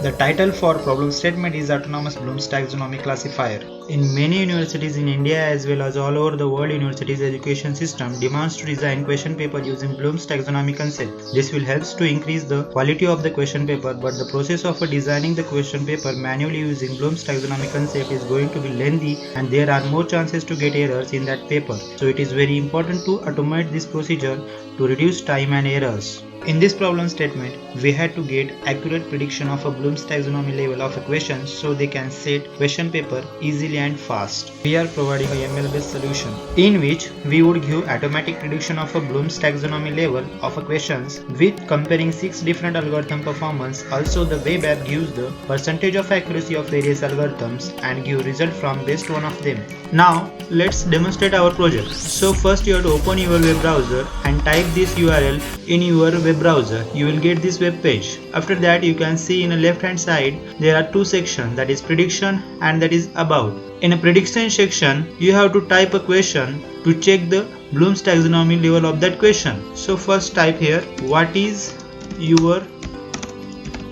The title for problem statement is Autonomous Bloom's Taxonomy Classifier. In many universities in India as well as all over the world, universities education system demands to design question paper using Bloom's taxonomy concept. This will help to increase the quality of the question paper, but the process of designing the question paper manually using Bloom's taxonomy concept is going to be lengthy and there are more chances to get errors in that paper. So it is very important to automate this procedure to reduce time and errors. In this problem statement, we had to get accurate prediction of a Bloom's taxonomy level of a question so they can set question paper easily and fast. We are providing a ML-based solution in which we would give automatic prediction of a Bloom's taxonomy level of a questions with comparing 6 different algorithm performance. Also, the web app gives the percentage of accuracy of various algorithms and give result from best one of them. Now, let's demonstrate our project. So first you have to open your web browser and type this URL in your web browser. You will get this web page. After that, you can see in the left hand side there are two sections, that is prediction and that is about. In a prediction section, you have to type a question to check the Bloom's taxonomy level of that question. So first type here, what is your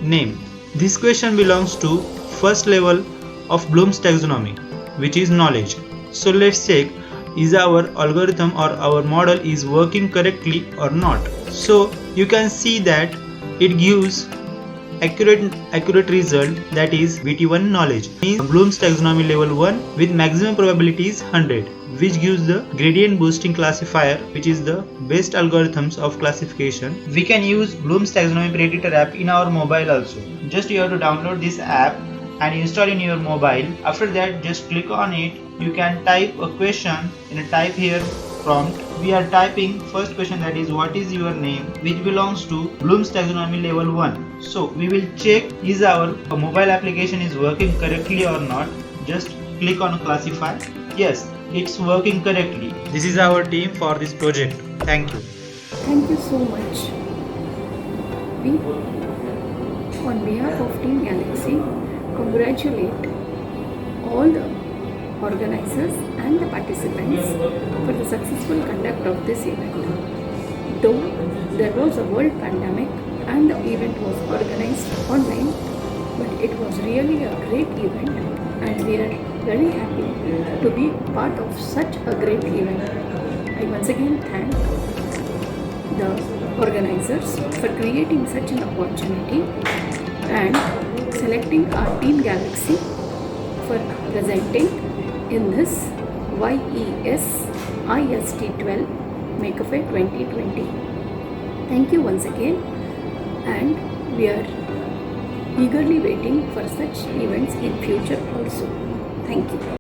name? This question belongs to first level of Bloom's taxonomy, which is knowledge. So let's check is our algorithm or our model is working correctly or not. So you can see that it gives accurate result, that is VT1 knowledge, means Bloom's taxonomy level 1 with maximum probability is 100, which gives the gradient boosting classifier, which is the best algorithms of classification. We can use Bloom's taxonomy predictor app in our mobile also. Just you have to download this app and install in your mobile. After that, just click on it. You can type a question in a type here prompt. We are typing first question, that is what is your name, which belongs to Bloom's taxonomy level 1. So we will check is our mobile application is working correctly or not. Just click on classify. Yes, it's working correctly. This is our team for this project. Thank you. Thank you so much. We, on behalf of Team Galaxy, congratulate all the organizers and the participants for the successful conduct of this event. Though there was a world pandemic and the event was organized online, but it was really a great event and we are very happy to be part of such a great event. I once again thank the organizers for creating such an opportunity and selecting our Team Galaxy for presenting in this YES IST12 Makeafair 2020. Thank you once again, and we are eagerly waiting for such events in future also. Thank you.